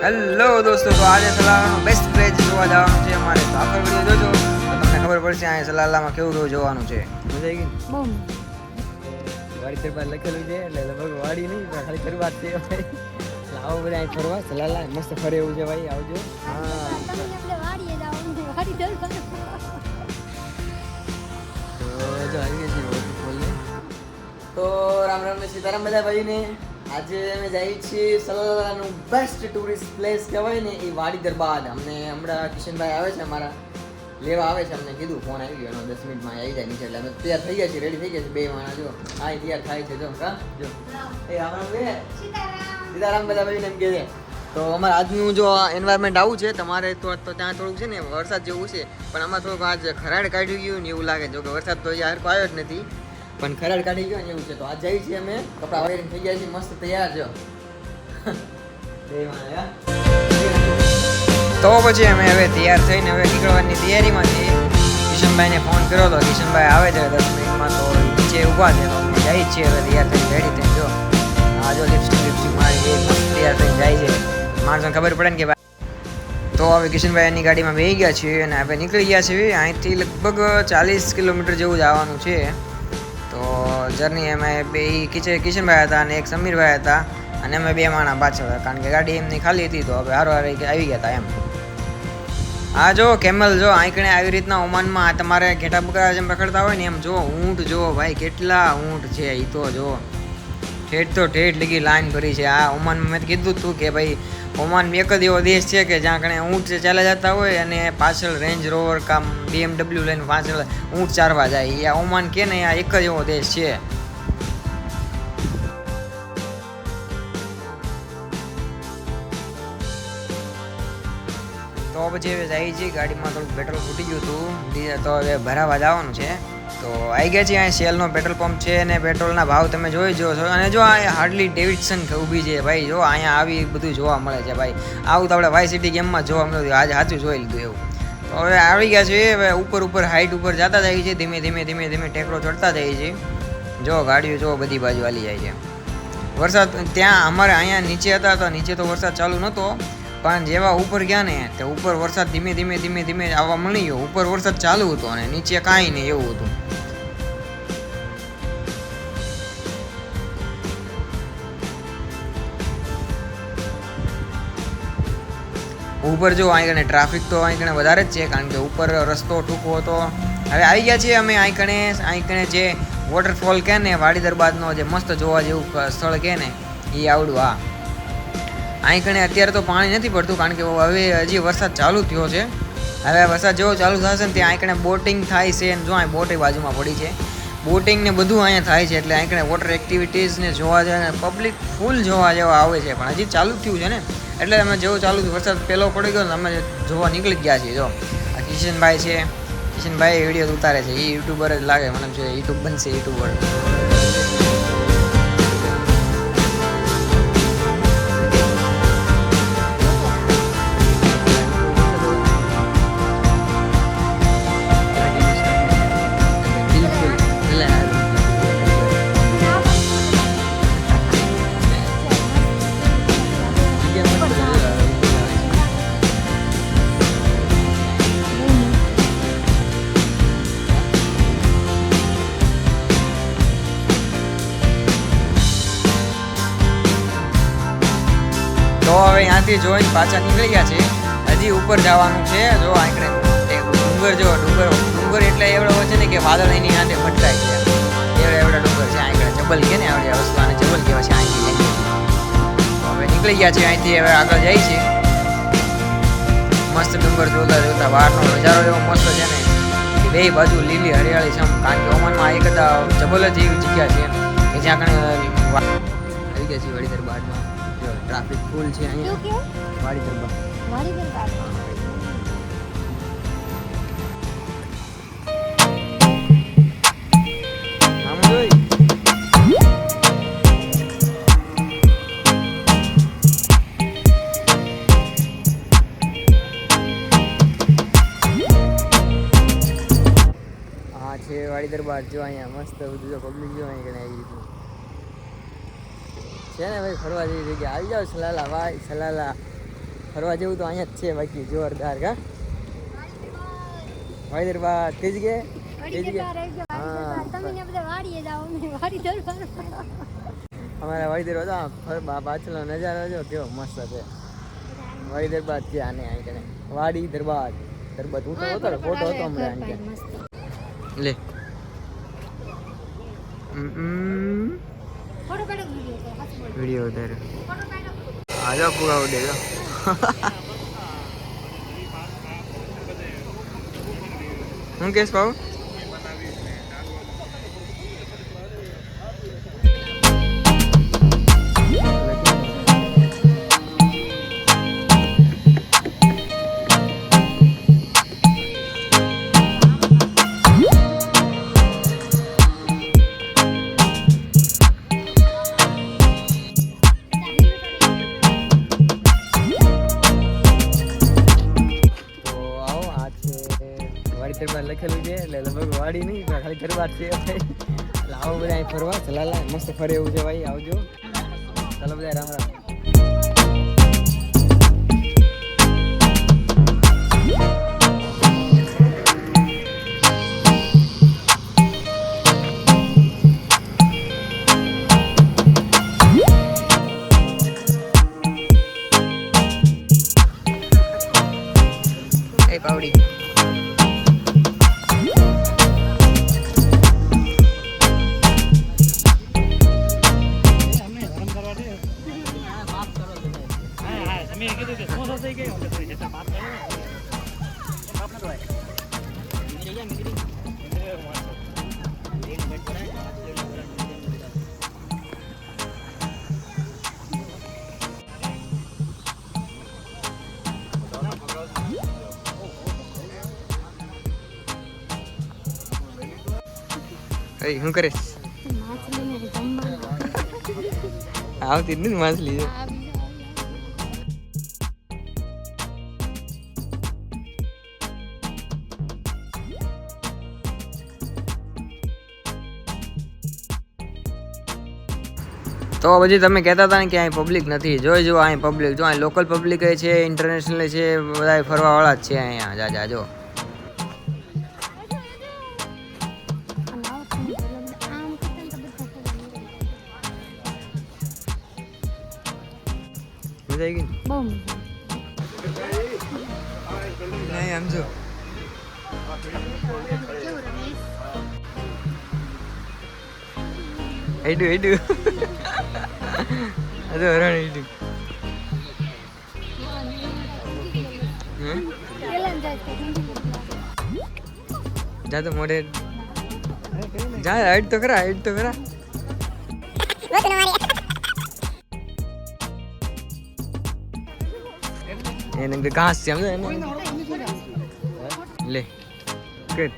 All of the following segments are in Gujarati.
હેલો દોસ્તો, તો આજે સલાલાનો બેસ્ટ પ્લેસ જોવા જવાનું છે અમારે. તો આખો વિડીયો જોજો તો તમને ખબર પડશે આ સલાલામાં કેવું કેવું જોવાનું છે. મજા આવી ગઈ? બહુ. વાડી તરફ લખેલું છે એટલે લગભગ વાડી નહીં પણ ખાલી શરૂઆત છે ભાઈ. આવો બધા અહીં ફરવા સલાલા મસ્ત ફરે એવું છે ભાઈ, આવજો. હા તો રામ રામ ને સીતારામ બધા ભાઈને. આજે અમે જઈએ છીએ સલાલાનું બેસ્ટ ટુરિસ્ટ પ્લેસ કહેવાય ને એ વાડી દરબાર. અમને હમણાં કિશનભાઈ આવે છે અમારા, લેવા આવે છે. અમને કીધું ફોન આવી ગયો 10 મિનિટમાં આવી જાય નીચે. એટલે અમે તૈયાર થઈ ગયા છીએ, રેડી થઈ ગયા છે. બે માણસ જો આ તૈયાર થાય છે. જો કા જો એ રામ બે સીતારામ બધા ભાઈને એમ કહે છે. તો અમારે આજનું જો એન્વાયરમેન્ટ આવું છે. તમારે તો ત્યાં થોડુંક છે ને વરસાદ જેવું છે, પણ આમાં થોડુંક આજ ખરાડ કાઢી ગયું ને એવું લાગે. જો કે વરસાદ તો યાર આવ્યો જ નથી, પણ ખરાડ કાઢી ગયો ને એવું છે. તો આજ જઈએ છીએ અમે, કપડા વાળીને થઈ ગયા છીએ મસ્ત તૈયાર. જો તો પછી અમે હવે તૈયાર થઈને હવે નીકળવાની તૈયારીમાં છીએ. કિશનભાઈને ફોન કર્યો તો કિશનભાઈ આવે છે 10 મિનિટમાં. તો નીચે ઊભા છે તો અમે જઈએ છીએ હવે તૈયાર થઈને રેડી થઈને. જો આ જો લિપસ્ટિક મારી એ મસ્ત તૈયાર થઈને જાય છે. માણસોને ખબર પડે ને કે ભાઈ. તો હવે કિશનભાઈ એની ગાડીમાં બેસી ગયા છીએ અને હવે નીકળી ગયા છીએ. અહીંથી લગભગ 40 કિલોમીટર જેવું જવાનું છે. તો જર્ની અમે બે કિશનભાઈ હતા અને એક સમીરભાઈ હતા અને અમે બે માણા પાછળ હતા, કારણ કે ગાડી એમની ખાલી હતી. તો હવે હારો આવી ગયા હતા એમ. આ જો કેમલ જો આંકણે આવી રીતના ઓમાનમાં તમારે ઘેટા બકરા જેમ રખડતા હોય ને એમ જો ઊંટ જો ભાઈ કેટલા ઊંટ છે. એ તો જો ઠેઠ લગી લાઈન ભરી છે. આ ઓમાનમાં મેં કીધું હતું કે ભાઈ ઓમાન એક જ એવો દેશ છે કે જ્યાં કણે ઊંટ ચાલ્યા જતા હોય અને પાછળ રેન્જ રોવર કામ BMW લઈને પાછળ ઊંટ ચારવા જાય. આ ઓમાન કે ને આ એક જ એવો દેશ છે. તો પછી હવે જાય છે ગાડીમાં થોડુંક પેટ્રોલ ફૂટી ગયું હતું તો હવે ભરાવા જવાનું છે. તો આવી ગયા છે. અહીંયા શેલનો પેટ્રોલ પંપ છે અને પેટ્રોલના ભાવ તમે જોઈ જો છો. અને જો આ હાર્ડલી ડેવિડસન ઊભી છે ભાઈ. જો અહીંયા આવી બધું જોવા મળે છે ભાઈ. આવું તો આપણે વાય સિટી ગેમમાં જોવા મળ્યું. આજે સાચું જોઈ લીધું એવું. તો હવે આવી ગયા છે. હવે ઉપર હાઈટ ઉપર જતા જાય છે. ધીમે ધીમે ટેકરો ચડતા જાય છે. જો ગાડીઓ જો બધી બાજુ હાલી જાય છે. વરસાદ ત્યાં અમારે અહીંયા નીચે હતા તો નીચે તો વરસાદ ચાલુ નહોતો, પણ જેવા ઉપર ગયા ને તે ઉપર વરસાદ ધીમે ધીમે આવવા મળી ગયો. ઉપર વરસાદ ચાલુ હતો અને નીચે કાંઈ નહીં એવું હતું. ઉપર જો અહીં ટ્રાફિક તો અહીં વધારે જ છે, કારણ કે ઉપર રસ્તો ટૂંકો હતો. હવે આવી ગયા છીએ અમે અહીં જે વોટરફોલ કહે ને વાડી દરબારનો જે મસ્ત જોવા જેવું સ્થળ કહે ને એ આવડું. હા અહીં અત્યારે તો પાણી નથી પડતું, કારણ કે હવે હજી વરસાદ ચાલુ થયો છે. હવે વરસાદ જેવો ચાલુ થશે ને ત્યાં અહીં બોટિંગ થાય છે. જો અહીં બોટ બાજુમાં પડી છે. બોટિંગ ને બધું અહીંયા થાય છે. એટલે અહીં વોટર એક્ટિવિટીઝ ને જોવા જાય પબ્લિક ફૂલ જોવા જેવા આવે છે. પણ હજી ચાલુ થયું છે ને, એટલે અમે જેવું ચાલુ થયું વરસાદ પહેલો પડી ગયો ને અમે જોવા નીકળી ગયા છીએ. જો આ કિશનભાઈ છે, કિશનભાઈ વિડીયો ઉતારે છે. એ યુટ્યુબર જ લાગે મને, છે યુટ્યુબ બનશે યુટ્યુબર. તો હવે ત્યાંથી જોઈને પાછા નીકળી ગયા છે. હજી ઉપર જવાનું છે. જો આંકડે ડુંગર એટલે એવડો હોય છે ને કે વાદળ એની હાથે ભટકાય છે. એવડા ડુંગર છે આંકડે. જબલ કે ને આવડે વસ્તુ આને જબલ કહેવાય છે અહીંથી. હવે નીકળી ગયા છે અહીંથી. હવે આગળ જાય છે. મસ્ત ડુંગર જોતા બહારનો નજારો એવો મસ્ત છે ને કે બે બાજુ લીલી હરિયાળી છે. કારણ કે ઓમાનમાં એક જબલ જ એવી જગ્યા છે કે જ્યાં કણે આવી ગયા છે વાડી દરબારમાં. ટ્રાફિક ફૂલ છે અહીંયા વાડી દરબાર. હા છે વાડી દરબાર. જો અહીંયા મસ્ત બધું જો પબ્લિક જો અહીંયા આવી રીતનું છે ને ભાઈ. ફરવા જેવી જગ્યા આવી જાવ સલાલા ભાઈ. સલાલા ફરવા જેવું તો અહીંયા જ છે બાકી જોરદાર કા વાડી દરબાર કઈ જગ્યાએ અમારા વાડી દરબાર પાછળનો નજારો જો કેવો મસ્ત છે વાડી દરબાર છે આને અહીં વાડી દરબાર દરબાર હું તો હતો ફોટો હતો હમણાં લે વિડીયો ઉતારે આજો પૂરા ઉડે જો હું કેસ પાઉં દરબાર લખેલું છે એટલે લગભગ વાડી નહીં ખાલી દરબાર છે એટલે આવો બધા અહીં ફરવા ચલાલા મસ્ત ફરે એવું છે ભાઈ આવજો ચાલો બધા રામ રામ એ પાવડી શું કરે આવતી નથી માછલી તો પછી તમે કહેતા હતા ને કે અહીં પબ્લિક નથી જો અહીં પબ્લિક જો અહીં લોકલ પબ્લિક છે ઇન્ટરનેશનલ છે બધા ફરવાવાળા જ છે અહીંયા જાજો મજા આવી ગઈ બહુ નહીં આમ જો હેડું અરે હરણ હેડું જા તો મોઢે જા હાઈટ તો ખરા એને ઘાસ છે સમજો એને લે ગુડ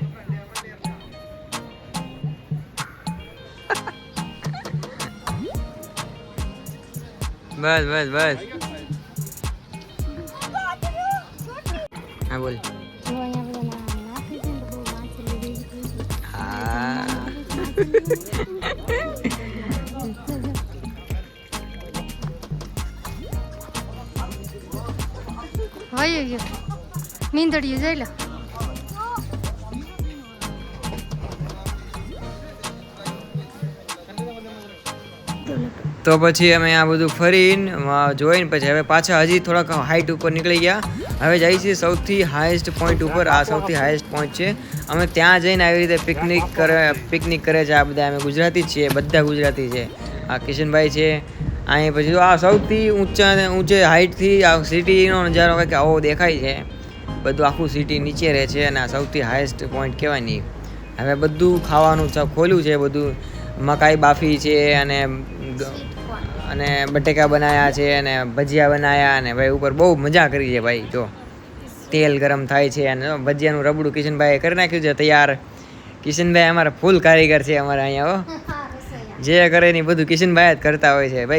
બસ હા બોલ હા હોય ગયો નીંદડીયું જઈ લો તો પછી અમે આ બધું ફરીને જોઈને પછી હવે પાછા હજી થોડાક હાઈટ ઉપર નીકળી ગયા હવે જઈએ છીએ સૌથી હાઈએસ્ટ પોઈન્ટ ઉપર આ સૌથી હાઈએસ્ટ પોઈન્ટ છે અમે ત્યાં જઈને આવી રીતે પિકનિક કરે છે આ બધા અમે ગુજરાતી જ છીએ બધા ગુજરાતી છે આ કિશનભાઈ છે અહીં પછી આ સૌથી ઊંચે હાઈટથી આ સિટીનો નજારો કંઈક આવો દેખાય છે બધું આખું સિટી નીચે રહે છે અને આ સૌથી હાઈએસ્ટ પોઈન્ટ કહેવાય નહીં હવે બધું ખાવાનું ખોલ્યું છે બધું મકાઈ બાફી છે અને બટેકા બનાવ્યા છે અને ભજીયા બનાવ્યા અને ભાઈ ઉપર બહુ મજા કરી છે ભાઈ જો તેલ ગરમ થાય છે અને ભજીયાનું રબડું કિશનભાઈએ કરી નાખ્યું છે તૈયાર કિશનભાઈ અમારા ફૂલ કારીગર છે અમારા અહીંયા જે કરે ને બધું કિશનભાઈ જ કરતા હોય છે ભાઈ